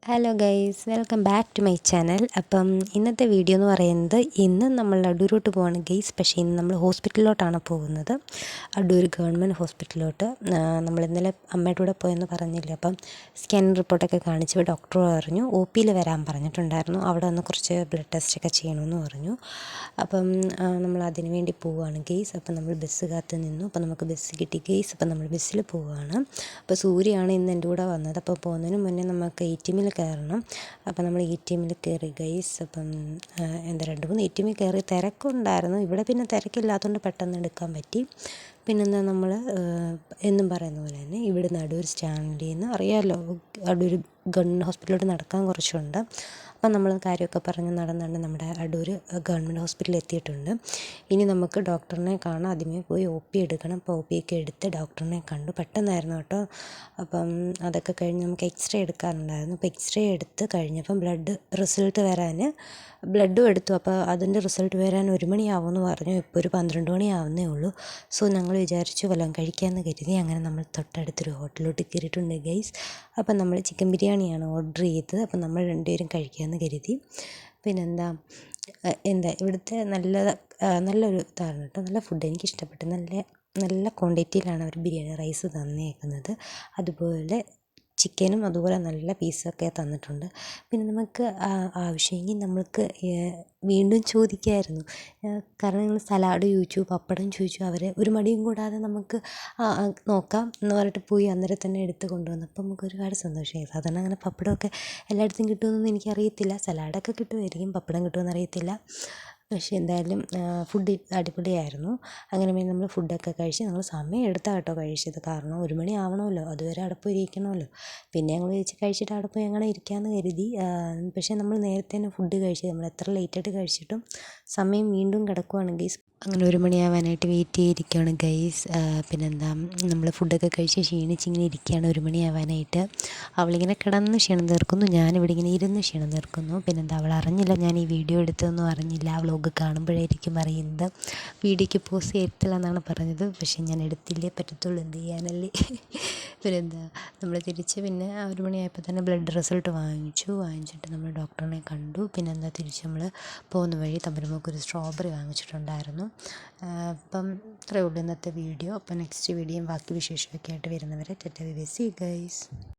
Hello guys, welcome back to my channel. അപ്പം ഇന്നത്തെ video എന്ന് പറയുന്നത്, ഇന്ന് നമ്മൾ അടൂരോട്ട് പോവാണ് ഗൈസ്. പക്ഷേ ഇന്ന് നമ്മൾ ഹോസ്പിറ്റലിലോട്ടാണ് പോകുന്നത്, അടൂർ ഗവൺമെൻറ് ഹോസ്പിറ്റലിലോട്ട്. നമ്മൾ ഇന്നലെ അമ്മയുടെ കൂടെ പോയെന്ന് പറഞ്ഞില്ല. അപ്പം സ്കാൻ റിപ്പോർട്ടൊക്കെ കാണിച്ച് ഡോക്ടർ പറഞ്ഞു OPയിൽ വരാൻ പറഞ്ഞിട്ടുണ്ടായിരുന്നു. അവിടെ വന്ന് കുറച്ച് ബ്ലഡ് ടെസ്റ്റൊക്കെ ചെയ്യണമെന്ന് പറഞ്ഞു. അപ്പം നമ്മൾ അതിന് വേണ്ടി പോവുകയാണ് ഗൈസ്. അപ്പം നമ്മൾ ബസ് കാത്ത് നിന്നു. അപ്പം നമുക്ക് ബസ് കിട്ടി ഗൈസ്. അപ്പം നമ്മൾ ബസ്സിൽ പോവുകയാണ്. അപ്പോൾ സൂര്യയാണ് ഇന്ന് എൻ്റെ കൂടെ വന്നത്. അപ്പോൾ പോകുന്നതിന് മുന്നേ നമുക്ക് ATMയിൽ കയറണം. അപ്പം നമ്മൾ ATMയിൽ കയറി ഗൈസ്. അപ്പം 2-3 ATMയിൽ കയറി. തിരക്കുണ്ടായിരുന്നു. ഇവിടെ പിന്നെ തിരക്കില്ലാത്തതുകൊണ്ട് പെട്ടെന്ന് എടുക്കാൻ പറ്റി. പിന്നെന്താ, നമ്മൾ എന്നും പറയുന്ന പോലെ തന്നെ ഇവിടുന്ന് അടൂർ സ്റ്റാൻഡിൽ നിന്ന് അറിയാമല്ലോ, അടൂർ ഗവൺമെൻറ് ഹോസ്പിറ്റലിലോട്ട് നടക്കാൻ കുറച്ചുണ്ട്. അപ്പം നമ്മൾ കാര്യമൊക്കെ പറഞ്ഞ് നടന്നുകൊണ്ട് നമ്മുടെ അടൂർ ഗവൺമെൻറ് ഹോസ്പിറ്റലിൽ എത്തിയിട്ടുണ്ട്. ഇനി നമുക്ക് ഡോക്ടറിനെ കാണാം. ആദ്യമേ പോയി OP എടുക്കണം. അപ്പോൾ OP ഒക്കെ എടുത്ത് ഡോക്ടറിനെ കണ്ടു. പെട്ടെന്നായിരുന്നു കേട്ടോ. അപ്പം അതൊക്കെ കഴിഞ്ഞ് നമുക്ക് എക്സ്റേ എടുക്കാനുണ്ടായിരുന്നു. അപ്പോൾ എക്സ്റേ എടുത്ത് കഴിഞ്ഞപ്പം ബ്ലഡും എടുത്തു. അപ്പോൾ അതിൻ്റെ റിസൾട്ട് വരാൻ 1 മണിയാവുമെന്ന് പറഞ്ഞു. ഇപ്പോൾ ഒരു 12 മണിയാവുന്നേ ഉള്ളൂ. സോ ഞങ്ങൾ വിചാരിച്ചു വല്ലതും കഴിക്കാമെന്ന് കരുതി. അങ്ങനെ നമ്മൾ തൊട്ടടുത്തൊരു ഹോട്ടലിലോട്ട് കയറിയിട്ടുണ്ട് ഗൈസ്. അപ്പം നമ്മൾ ചിക്കൻ ബിരിയാണിയാണ് ഓർഡർ ചെയ്തത്. അപ്പം നമ്മൾ 2 പേരും കഴിക്കാമെന്ന് കരുതി. പിന്നെന്താ ഇവിടുത്തെ നല്ലൊരു ഇതാണ് കേട്ടോ. നല്ല ഫുഡ്, എനിക്കിഷ്ടപ്പെട്ടു. നല്ല ക്വാണ്ടിറ്റിയിലാണ് അവർ ബിരിയാണി റൈസ് തന്നേക്കുന്നത്. അതുപോലെ ചിക്കനും അതുപോലെ നല്ല പീസൊക്കെ തന്നിട്ടുണ്ട്. പിന്നെ നമുക്ക് ആവശ്യമെങ്കിൽ നമ്മൾക്ക് വീണ്ടും ചോദിക്കാമായിരുന്നു. കാരണം ഞങ്ങൾ സലാഡ് ചോദിച്ചു, പപ്പടം ചോദിച്ചു. അവർ ഒരു മടിയും കൂടാതെ നമുക്ക് നോക്കാം എന്ന് പറഞ്ഞിട്ട് പോയി അന്നേരം തന്നെ എടുത്ത് കൊണ്ടുവന്നു. അപ്പം നമുക്ക് ഒരുപാട് സന്തോഷമായി. സാധാരണ അങ്ങനെ പപ്പടമൊക്കെ എല്ലായിടത്തും കിട്ടുമെന്നൊന്നും എനിക്കറിയത്തില്ല. സലാഡൊക്കെ കിട്ടുമായിരിക്കും, പപ്പടം കിട്ടുമെന്ന് അറിയത്തില്ല. പക്ഷേ എന്തായാലും ഫുഡ് അടിപൊളിയായിരുന്നു. അങ്ങനെ പിന്നെ നമ്മൾ ഫുഡൊക്കെ കഴിച്ച് ഞങ്ങൾ സമയം എടുത്താണ് കേട്ടോ കഴിച്ചത്. കാരണം 1 മണി ആവണമല്ലോ, അതുവരെ അവിടെ പോയി ഇരിക്കണമല്ലോ. പിന്നെ ഞങ്ങൾ കഴിച്ചിട്ട് അവിടെ പോയി അങ്ങനെ ഇരിക്കാമെന്ന് കരുതി. പക്ഷേ നമ്മൾ നേരത്തെ തന്നെ ഫുഡ് കഴിച്ചത്. നമ്മൾ എത്ര ലേറ്റായിട്ട് കഴിച്ചിട്ടും സമയം വീണ്ടും കിടക്കുവാണ് ഗൈസ്. അങ്ങനെ 1 മണിയാവാനായിട്ട് വെയിറ്റ് ചെയ്തിരിക്കുകയാണ് ഗൈസ്. പിന്നെന്താ, നമ്മൾ ഫുഡൊക്കെ കഴിച്ച് ക്ഷീണിച്ചിങ്ങനെ ഇരിക്കുകയാണ് 1 മണിയാവാനായിട്ട്. അവളിങ്ങനെ കിടന്ന് ക്ഷീണം തീർക്കുന്നു, ഞാനിവിടെ ഇങ്ങനെ ഇരുന്ന് ക്ഷീണം തീർക്കുന്നു. പിന്നെന്താ, അവൾ അറിഞ്ഞില്ല ഞാൻ ഈ വീഡിയോ എടുത്തതൊന്നും അറിഞ്ഞില്ല. വ്ളോഗ് കാണുമ്പോഴായിരിക്കും അറിയുന്നത്. വീഡിയോയ്ക്ക് പോസ് ചെയ്യത്തില്ല എന്നാണ് പറഞ്ഞത്. പക്ഷേ ഞാൻ എടുത്തില്ലേ പറ്റത്തുള്ളൂ, എന്ത് ചെയ്യാനല്ലേ. പിന്നെന്താ, നമ്മൾ തിരിച്ച് പിന്നെ 1 മണിയായപ്പോൾ തന്നെ ബ്ലഡ് റിസൾട്ട് വാങ്ങിച്ചിട്ട് നമ്മൾ ഡോക്ടറിനെ കണ്ടു. പിന്നെന്താ, തിരിച്ച് നമ്മൾ പോകുന്ന വഴി തമ്പുരുമോൾക്കൊരു സ്ട്രോബെറി വാങ്ങിച്ചിട്ടുണ്ടായിരുന്നു. അപ്പം ഇത്രയേ ഉള്ളൂ ഇന്നത്തെ വീഡിയോ. അപ്പം നെക്സ്റ്റ് വീഡിയോയും ബാക്കി വിശേഷമൊക്കെ ആയിട്ട് വരുന്നവരെ tata bye bye, see you guys.